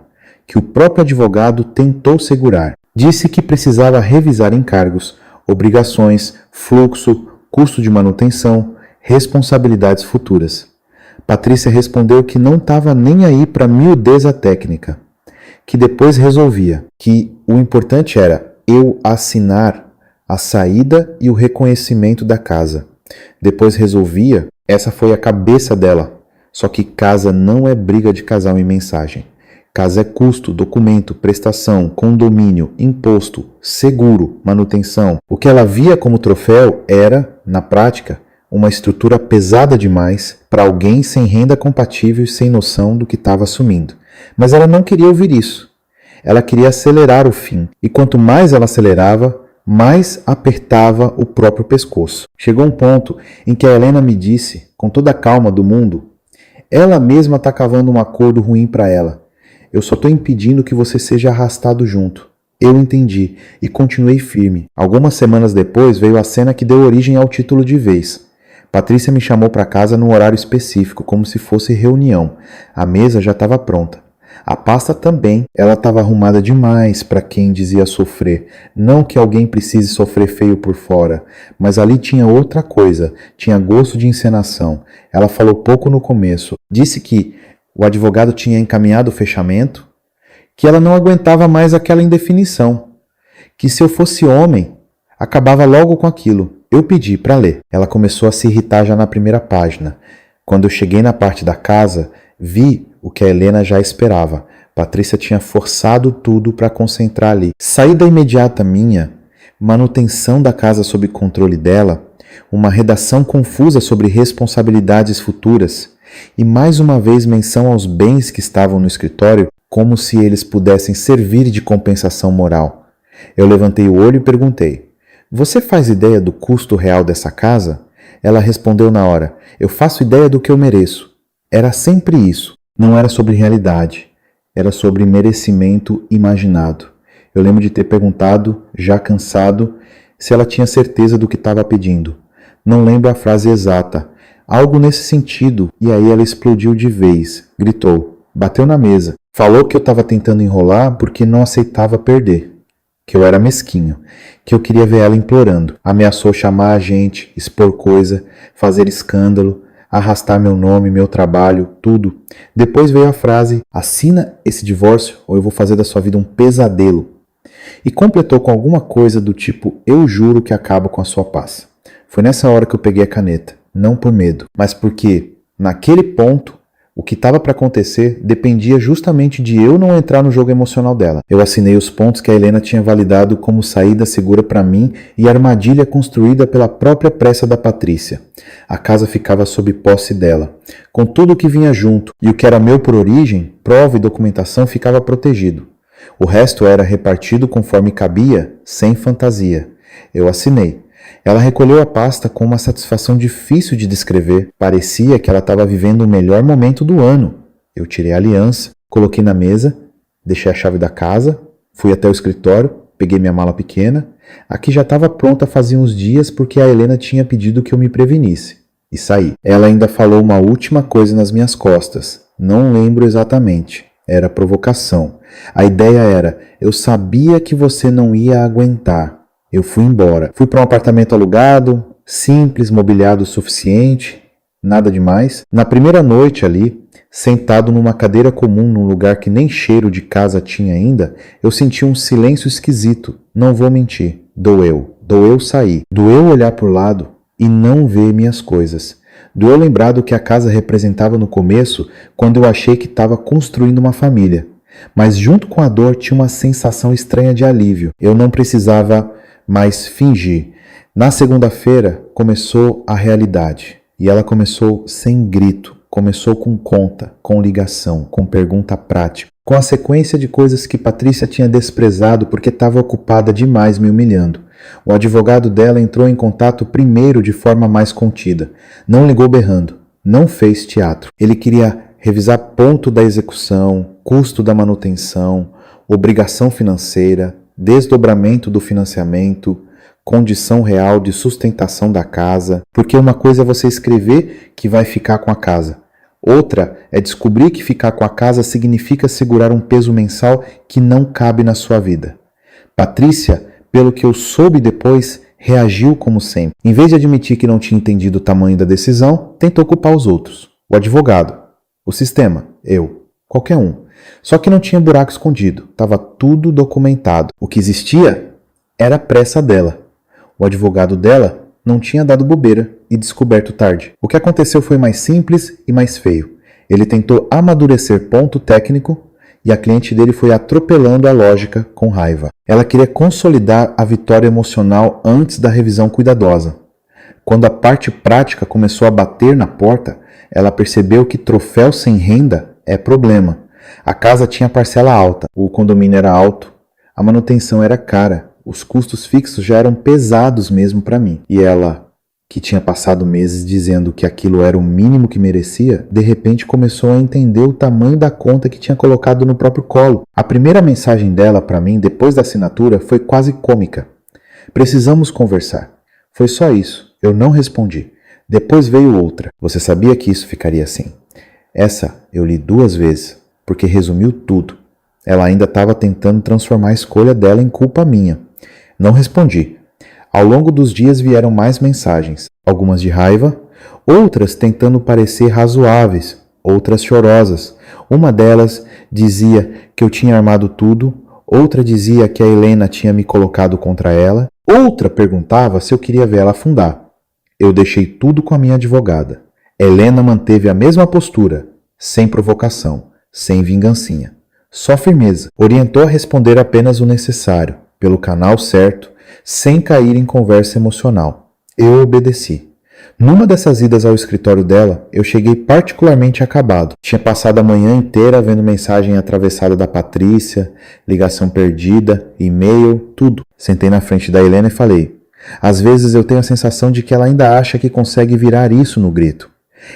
que o próprio advogado tentou segurar. Disse que precisava revisar encargos, obrigações, fluxo, custo de manutenção, responsabilidades futuras. Patrícia respondeu que não estava nem aí para miudeza técnica, que depois resolvia, que o importante era eu assinar a saída e o reconhecimento da casa. Depois resolvia, essa foi a cabeça dela. Só que casa não é briga de casal em mensagem. Casa é custo, documento, prestação, condomínio, imposto, seguro, manutenção. O que ela via como troféu era, na prática, uma estrutura pesada demais para alguém sem renda compatível e sem noção do que estava assumindo. Mas ela não queria ouvir isso. Ela queria acelerar o fim. E quanto mais ela acelerava, mais apertava o próprio pescoço. Chegou um ponto em que a Helena me disse, com toda a calma do mundo, ela mesma está cavando um acordo ruim para ela. Eu só estou impedindo que você seja arrastado junto. Eu entendi e continuei firme. Algumas semanas depois veio a cena que deu origem ao título de vez. Patrícia me chamou para casa num horário específico, como se fosse reunião. A mesa já estava pronta. A pasta também. Ela estava arrumada demais para quem dizia sofrer. Não que alguém precise sofrer feio por fora, mas ali tinha outra coisa. Tinha gosto de encenação. Ela falou pouco no começo. Disse que o advogado tinha encaminhado o fechamento, que ela não aguentava mais aquela indefinição, que se eu fosse homem, acabava logo com aquilo. Eu pedi para ler. Ela começou a se irritar já na primeira página. Quando eu cheguei na parte da casa, vi o que a Helena já esperava. Patrícia tinha forçado tudo para concentrar ali. Saída imediata minha, manutenção da casa sob controle dela, uma redação confusa sobre responsabilidades futuras, e mais uma vez menção aos bens que estavam no escritório, como se eles pudessem servir de compensação moral. Eu levantei o olho e perguntei: você faz ideia do custo real dessa casa? Ela respondeu na hora: eu faço ideia do que eu mereço. Era sempre isso. Não era sobre realidade. Era sobre merecimento imaginado. Eu lembro de ter perguntado, já cansado, se ela tinha certeza do que estava pedindo. Não lembro a frase exata. Algo nesse sentido, e aí ela explodiu de vez, gritou, bateu na mesa, falou que eu estava tentando enrolar porque não aceitava perder, que eu era mesquinho, que eu queria ver ela implorando, ameaçou chamar a gente, expor coisa, fazer escândalo, arrastar meu nome, meu trabalho, tudo. Depois veio a frase, assina esse divórcio ou eu vou fazer da sua vida um pesadelo. E completou com alguma coisa do tipo, eu juro que acabo com a sua paz. Foi nessa hora que eu peguei a caneta. Não por medo, mas porque, naquele ponto, o que estava para acontecer dependia justamente de eu não entrar no jogo emocional dela. Eu assinei os pontos que a Helena tinha validado como saída segura para mim e armadilha construída pela própria pressa da Patrícia. A casa ficava sob posse dela, com tudo o que vinha junto, e o que era meu por origem, prova e documentação, ficava protegido. O resto era repartido conforme cabia, sem fantasia. Eu assinei. Ela recolheu a pasta com uma satisfação difícil de descrever. Parecia que ela estava vivendo o melhor momento do ano. Eu tirei a aliança, coloquei na mesa, deixei a chave da casa, fui até o escritório, peguei minha mala pequena. Aqui já estava pronta fazia uns dias porque a Helena tinha pedido que eu me prevenisse. E saí. Ela ainda falou uma última coisa nas minhas costas. Não lembro exatamente. Era provocação. A ideia era, eu sabia que você não ia aguentar. Eu fui embora. Fui para um apartamento alugado, simples, mobiliado o suficiente, nada demais. Na primeira noite ali, sentado numa cadeira comum num lugar que nem cheiro de casa tinha ainda, eu senti um silêncio esquisito. Não vou mentir. Doeu sair. Doeu olhar por lado e não ver minhas coisas. Doeu lembrar do que a casa representava no começo, quando eu achei que estava construindo uma família. Mas junto com a dor tinha uma sensação estranha de alívio. Eu não precisava mais fingir. Na segunda-feira começou a realidade. E ela começou sem grito. Começou com conta, com ligação, com pergunta prática. Com a sequência de coisas que Patrícia tinha desprezado porque estava ocupada demais me humilhando. O advogado dela entrou em contato primeiro de forma mais contida. Não ligou berrando. Não fez teatro. Ele queria revisar ponto da execução, custo da manutenção, obrigação financeira, desdobramento do financiamento, condição real de sustentação da casa, porque uma coisa é você escrever que vai ficar com a casa. Outra é descobrir que ficar com a casa significa segurar um peso mensal que não cabe na sua vida. Patrícia, pelo que eu soube depois, reagiu como sempre. Em vez de admitir que não tinha entendido o tamanho da decisão, tentou culpar os outros. O advogado, o sistema, eu, qualquer um. Só que não tinha buraco escondido, estava tudo documentado. O que existia era a pressa dela. O advogado dela não tinha dado bobeira e descoberto tarde. O que aconteceu foi mais simples e mais feio. Ele tentou amadurecer ponto técnico e a cliente dele foi atropelando a lógica com raiva. Ela queria consolidar a vitória emocional antes da revisão cuidadosa. Quando a parte prática começou a bater na porta, ela percebeu que troféu sem renda é problema. A casa tinha parcela alta, o condomínio era alto, a manutenção era cara, os custos fixos já eram pesados mesmo para mim. E ela, que tinha passado meses dizendo que aquilo era o mínimo que merecia, de repente começou a entender o tamanho da conta que tinha colocado no próprio colo. A primeira mensagem dela para mim, depois da assinatura, foi quase cômica. Precisamos conversar. Foi só isso. Eu não respondi. Depois veio outra. Você sabia que isso ficaria assim? Essa eu li 2 vezes, porque resumiu tudo. Ela ainda estava tentando transformar a escolha dela em culpa minha. Não respondi. Ao longo dos dias vieram mais mensagens, algumas de raiva, outras tentando parecer razoáveis, outras chorosas. Uma delas dizia que eu tinha armado tudo, outra dizia que a Helena tinha me colocado contra ela, outra perguntava se eu queria ver ela afundar. Eu deixei tudo com a minha advogada. Helena manteve a mesma postura, sem provocação, sem vingancinha. Só firmeza. Orientou a responder apenas o necessário, pelo canal certo, sem cair em conversa emocional. Eu obedeci. Numa dessas idas ao escritório dela, eu cheguei particularmente acabado. Tinha passado a manhã inteira vendo mensagem atravessada da Patrícia, ligação perdida, e-mail, tudo. Sentei na frente da Helena e falei: às vezes eu tenho a sensação de que ela ainda acha que consegue virar isso no grito.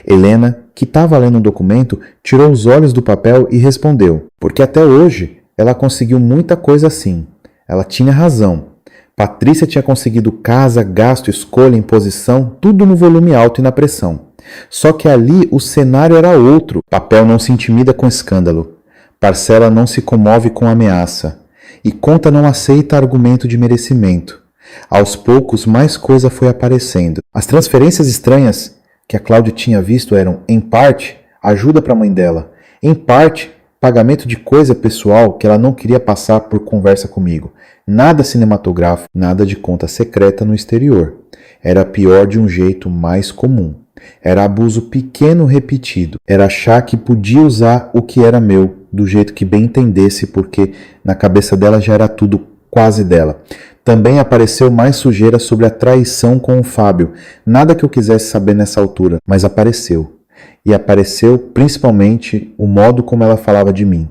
Helena, que estava lendo um documento, tirou os olhos do papel e respondeu, porque até hoje ela conseguiu muita coisa assim. Ela tinha razão. Patrícia tinha conseguido casa, gasto, escolha, imposição, tudo no volume alto e na pressão. Só que ali o cenário era outro. Papel não se intimida com escândalo. Parcela não se comove com ameaça. E conta não aceita argumento de merecimento. Aos poucos, mais coisa foi aparecendo. As transferências estranhas que a Cláudia tinha visto eram, em parte, ajuda para a mãe dela. Em parte, pagamento de coisa pessoal que ela não queria passar por conversa comigo. Nada cinematográfico, nada de conta secreta no exterior. Era pior de um jeito mais comum. Era abuso pequeno repetido. Era achar que podia usar o que era meu, do jeito que bem entendesse, porque na cabeça dela já era tudo quase dela. Também apareceu mais sujeira sobre a traição com o Fábio. Nada que eu quisesse saber nessa altura, mas apareceu. E apareceu principalmente o modo como ela falava de mim.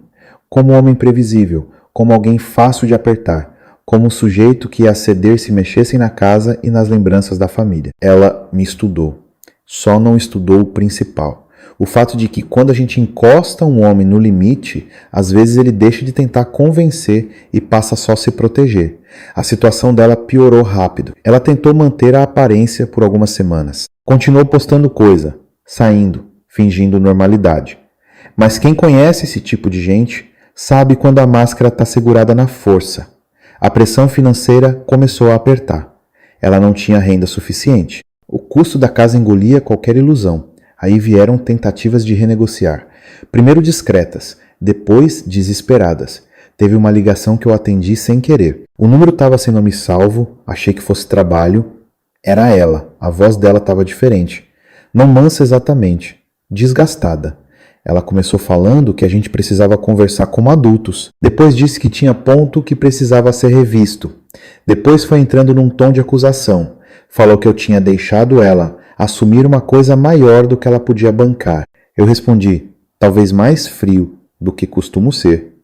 Como um homem previsível, como alguém fácil de apertar, como um sujeito que ia ceder se mexessem na casa e nas lembranças da família. Ela me estudou. Só não estudou o principal. O fato de que quando a gente encosta um homem no limite, às vezes ele deixa de tentar convencer e passa só a se proteger. A situação dela piorou rápido. Ela tentou manter a aparência por algumas semanas. Continuou postando coisa, saindo, fingindo normalidade. Mas quem conhece esse tipo de gente sabe quando a máscara está segurada na força. A pressão financeira começou a apertar. Ela não tinha renda suficiente. O custo da casa engolia qualquer ilusão. Aí vieram tentativas de renegociar. Primeiro discretas, depois desesperadas. Teve uma ligação que eu atendi sem querer. O número estava sem nome salvo, achei que fosse trabalho. Era ela, a voz dela estava diferente. Não mansa exatamente, desgastada. Ela começou falando que a gente precisava conversar como adultos. Depois disse que tinha ponto que precisava ser revisto. Depois foi entrando num tom de acusação. Falou que eu tinha deixado ela assumir uma coisa maior do que ela podia bancar. Eu respondi, talvez mais frio do que costumo ser,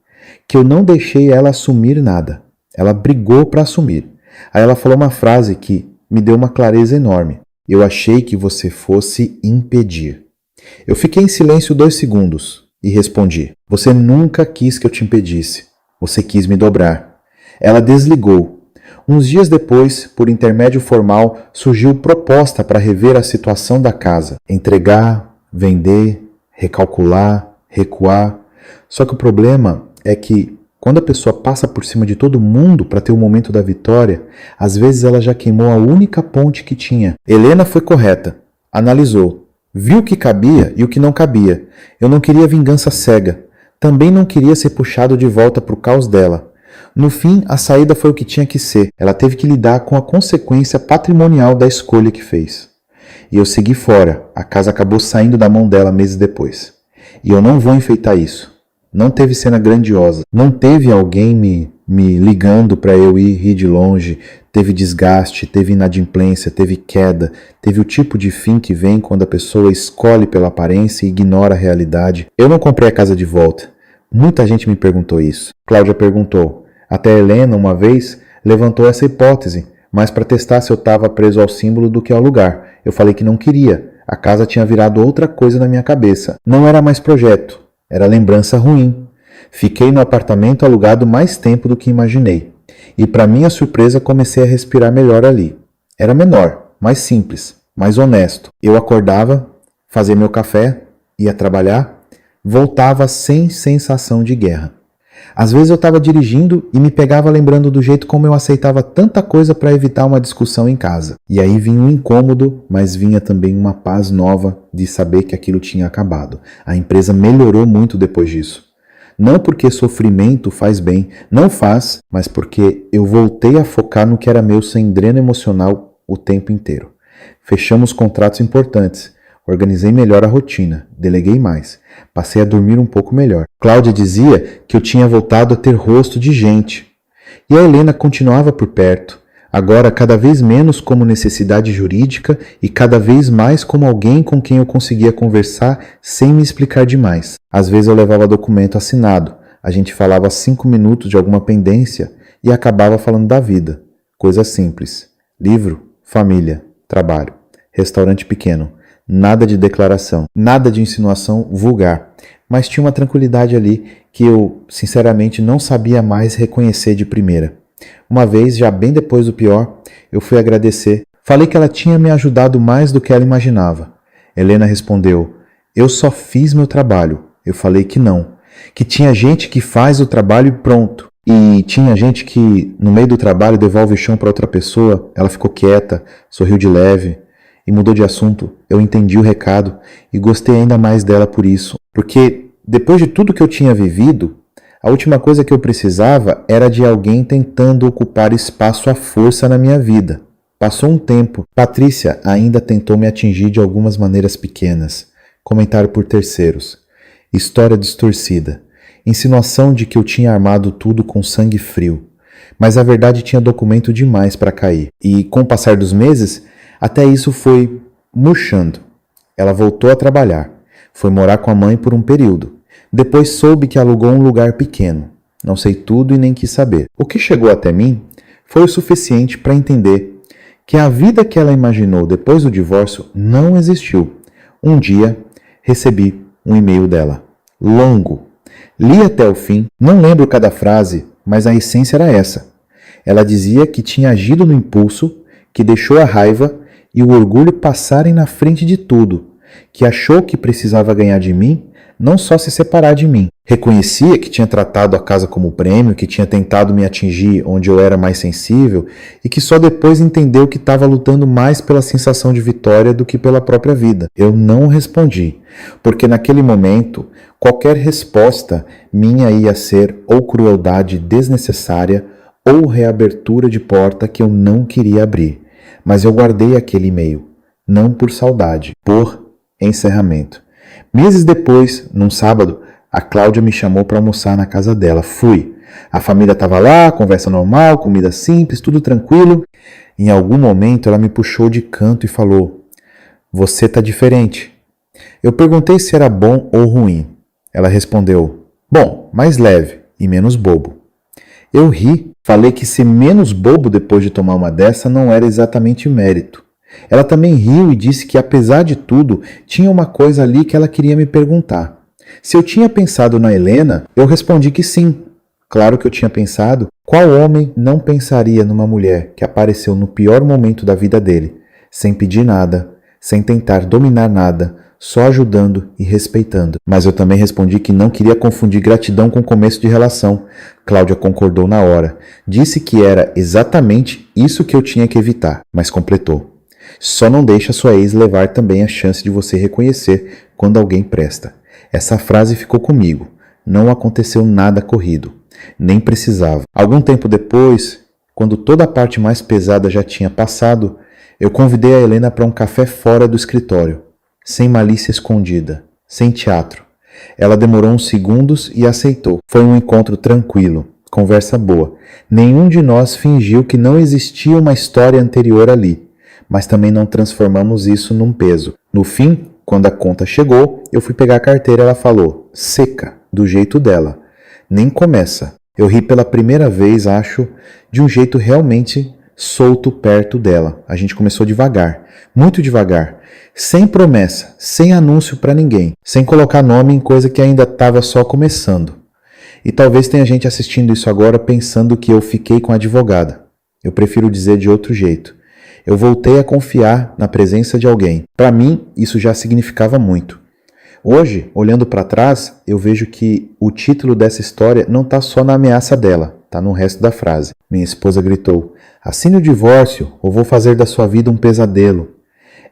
que eu não deixei ela assumir nada. Ela brigou para assumir. Aí ela falou uma frase que me deu uma clareza enorme. Eu achei que você fosse impedir. Eu fiquei em silêncio 2 segundos e respondi, você nunca quis que eu te impedisse. Você quis me dobrar. Ela desligou. Uns dias depois, por intermédio formal, surgiu proposta para rever a situação da casa. Entregar, vender, recalcular, recuar. Só que o problema é que, quando a pessoa passa por cima de todo mundo para ter o momento da vitória, às vezes ela já queimou a única ponte que tinha. Helena foi correta. Analisou. Viu o que cabia e o que não cabia. Eu não queria vingança cega. Também não queria ser puxado de volta para o caos dela. No fim, a saída foi o que tinha que ser. Ela teve que lidar com a consequência patrimonial da escolha que fez. E eu segui fora. A casa acabou saindo da mão dela meses depois. E eu não vou enfeitar isso. Não teve cena grandiosa. Não teve alguém me ligando para eu rir de longe. Teve desgaste, teve inadimplência, teve queda. Teve o tipo de fim que vem quando a pessoa escolhe pela aparência e ignora a realidade. Eu não comprei a casa de volta. Muita gente me perguntou isso. Cláudia perguntou. Até Helena, uma vez, levantou essa hipótese, mas para testar se eu estava preso ao símbolo do que ao lugar. Eu falei que não queria. A casa tinha virado outra coisa na minha cabeça. Não era mais projeto. Era lembrança ruim. Fiquei no apartamento alugado mais tempo do que imaginei. E para minha surpresa comecei a respirar melhor ali. Era menor, mais simples, mais honesto. Eu acordava, fazia meu café, ia trabalhar, voltava sem sensação de guerra. Às vezes eu estava dirigindo e me pegava lembrando do jeito como eu aceitava tanta coisa para evitar uma discussão em casa. E aí vinha um incômodo, mas vinha também uma paz nova de saber que aquilo tinha acabado. A empresa melhorou muito depois disso. Não porque sofrimento faz bem, não faz, mas porque eu voltei a focar no que era meu sem dreno emocional o tempo inteiro. Fechamos contratos importantes. Organizei melhor a rotina, deleguei mais, passei a dormir um pouco melhor. Cláudia dizia que eu tinha voltado a ter rosto de gente. E a Helena continuava por perto, agora cada vez menos como necessidade jurídica e cada vez mais como alguém com quem eu conseguia conversar sem me explicar demais. Às vezes eu levava documento assinado, a gente falava 5 minutos de alguma pendência e acabava falando da vida. Coisa simples. Livro, família, trabalho, restaurante pequeno. Nada de declaração, nada de insinuação vulgar, mas tinha uma tranquilidade ali que eu, sinceramente, não sabia mais reconhecer de primeira. Uma vez, já bem depois do pior, eu fui agradecer. Falei que ela tinha me ajudado mais do que ela imaginava. Helena respondeu: eu só fiz meu trabalho. Eu falei que não, que tinha gente que faz o trabalho e pronto. E tinha gente que, no meio do trabalho, devolve o chão para outra pessoa. Ela ficou quieta, sorriu de leve e mudou de assunto. Eu entendi o recado e gostei ainda mais dela por isso. Porque, depois de tudo que eu tinha vivido, a última coisa que eu precisava era de alguém tentando ocupar espaço à força na minha vida. Passou um tempo. Patrícia ainda tentou me atingir de algumas maneiras pequenas. Comentário por terceiros. História distorcida. Insinuação de que eu tinha armado tudo com sangue frio. Mas a verdade tinha documento demais para cair. E, com o passar dos meses, até isso foi murchando. Ela voltou a trabalhar. Foi morar com a mãe por um período. Depois soube que alugou um lugar pequeno. Não sei tudo e nem quis saber. O que chegou até mim foi o suficiente para entender que a vida que ela imaginou depois do divórcio não existiu. Um dia, recebi um e-mail dela. Longo. Li até o fim, não lembro cada frase, mas a essência era essa. Ela dizia que tinha agido no impulso, que deixou a raiva e o orgulho passarem na frente de tudo, que achou que precisava ganhar de mim, não só se separar de mim. Reconhecia que tinha tratado a casa como prêmio, que tinha tentado me atingir onde eu era mais sensível e que só depois entendeu que estava lutando mais pela sensação de vitória do que pela própria vida. Eu não respondi, porque naquele momento qualquer resposta minha ia ser ou crueldade desnecessária ou reabertura de porta que eu não queria abrir. Mas eu guardei aquele e-mail, não por saudade, por encerramento. Meses depois, num sábado, a Cláudia me chamou para almoçar na casa dela. Fui. A família estava lá, conversa normal, comida simples, tudo tranquilo. Em algum momento ela me puxou de canto e falou: você tá diferente. Eu perguntei se era bom ou ruim. Ela respondeu: bom, mais leve e menos bobo. Eu ri, falei que ser menos bobo depois de tomar uma dessa não era exatamente mérito. Ela também riu e disse que, apesar de tudo, tinha uma coisa ali que ela queria me perguntar. Se eu tinha pensado na Helena, eu respondi que sim. Claro que eu tinha pensado. Qual homem não pensaria numa mulher que apareceu no pior momento da vida dele, sem pedir nada, sem tentar dominar nada, só ajudando e respeitando? Mas eu também respondi que não queria confundir gratidão com começo de relação. Cláudia concordou na hora. Disse que era exatamente isso que eu tinha que evitar, mas completou: só não deixe a sua ex levar também a chance de você reconhecer quando alguém presta. Essa frase ficou comigo. Não aconteceu nada corrido. Nem precisava. Algum tempo depois, quando toda a parte mais pesada já tinha passado, eu convidei a Helena para um café fora do escritório. Sem malícia escondida. Sem teatro. Ela demorou uns segundos e aceitou. Foi um encontro tranquilo. Conversa boa. Nenhum de nós fingiu que não existia uma história anterior ali. Mas também não transformamos isso num peso. No fim, quando a conta chegou, eu fui pegar a carteira e ela falou: seca, do jeito dela. Nem começa. Eu ri pela primeira vez, acho, de um jeito realmente solto perto dela. A gente começou devagar, muito devagar, sem promessa, sem anúncio para ninguém, sem colocar nome em coisa que ainda estava só começando. E talvez tenha gente assistindo isso agora pensando que eu fiquei com a advogada. Eu prefiro dizer de outro jeito. Eu voltei a confiar na presença de alguém. Para mim, isso já significava muito. Hoje, olhando para trás, eu vejo que o título dessa história não está só na ameaça dela, está no resto da frase. Minha esposa gritou: assine o divórcio ou vou fazer da sua vida um pesadelo.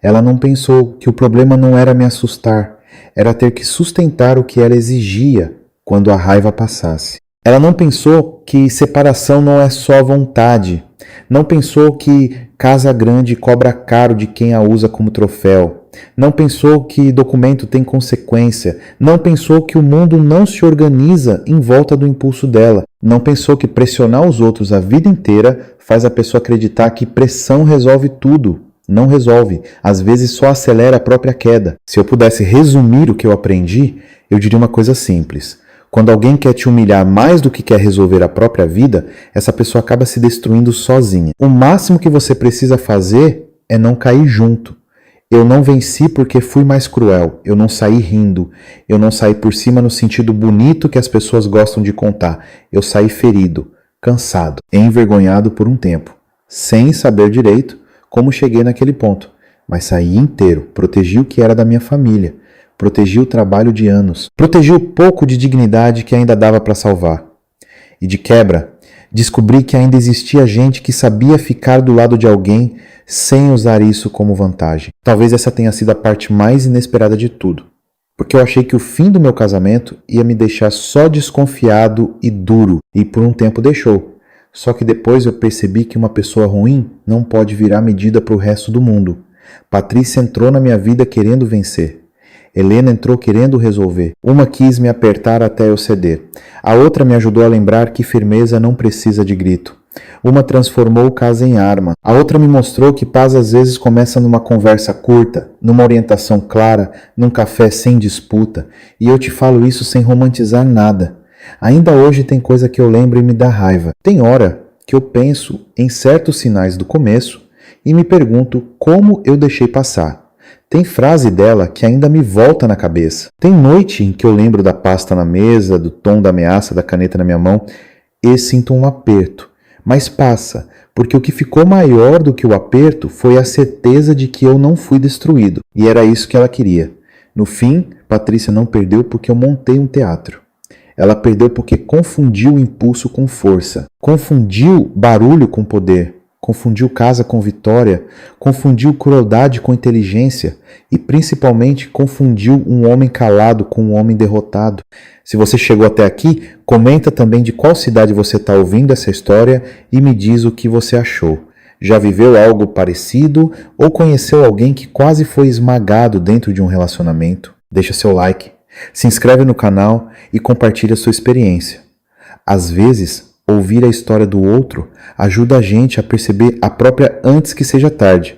Ela não pensou que o problema não era me assustar, era ter que sustentar o que ela exigia quando a raiva passasse. Ela não pensou que separação não é só vontade. Não pensou que casa grande cobra caro de quem a usa como troféu. Não pensou que documento tem consequência. Não pensou que o mundo não se organiza em volta do impulso dela. Não pensou que pressionar os outros a vida inteira faz a pessoa acreditar que pressão resolve tudo. Não resolve. Às vezes só acelera a própria queda. Se eu pudesse resumir o que eu aprendi, eu diria uma coisa simples. Quando alguém quer te humilhar mais do que quer resolver a própria vida, essa pessoa acaba se destruindo sozinha. O máximo que você precisa fazer é não cair junto. Eu não venci porque fui mais cruel. Eu não saí rindo. Eu não saí por cima no sentido bonito que as pessoas gostam de contar. Eu saí ferido. cansado, envergonhado por um tempo, sem saber direito como cheguei naquele ponto, mas saí inteiro, protegi o que era da minha família, protegi o trabalho de anos, protegi o pouco de dignidade que ainda dava para salvar. E de quebra, descobri que ainda existia gente que sabia ficar do lado de alguém sem usar isso como vantagem. Talvez essa tenha sido a parte mais inesperada de tudo, porque eu achei que o fim do meu casamento ia me deixar só desconfiado e duro, e por um tempo deixou. Só que depois eu percebi que uma pessoa ruim não pode virar medida para o resto do mundo. Patrícia entrou na minha vida querendo vencer. Helena entrou querendo resolver. Uma quis me apertar até eu ceder. A outra me ajudou a lembrar que firmeza não precisa de grito. Uma transformou casa em arma. A outra me mostrou que paz às vezes começa numa conversa curta, numa orientação clara, num café sem disputa. E eu te falo isso sem romantizar nada. Ainda hoje tem coisa que eu lembro e me dá raiva. Tem hora que eu penso em certos sinais do começo e me pergunto como eu deixei passar. Tem frase dela que ainda me volta na cabeça. Tem noite em que eu lembro da pasta na mesa, do tom da ameaça da caneta na minha mão e sinto um aperto. Mas passa, porque o que ficou maior do que o aperto foi a certeza de que eu não fui destruído. E era isso que ela queria. No fim, Patrícia não perdeu porque eu montei um teatro. Ela perdeu porque confundiu impulso com força, confundiu barulho com poder, confundiu casa com vitória, confundiu crueldade com inteligência e, principalmente, confundiu um homem calado com um homem derrotado. Se você chegou até aqui, comenta também de qual cidade você está ouvindo essa história e me diz o que você achou. Já viveu algo parecido ou conheceu alguém que quase foi esmagado dentro de um relacionamento? Deixa seu like, se inscreve no canal e compartilha sua experiência. Às vezes, ouvir a história do outro ajuda a gente a perceber a própria antes que seja tarde.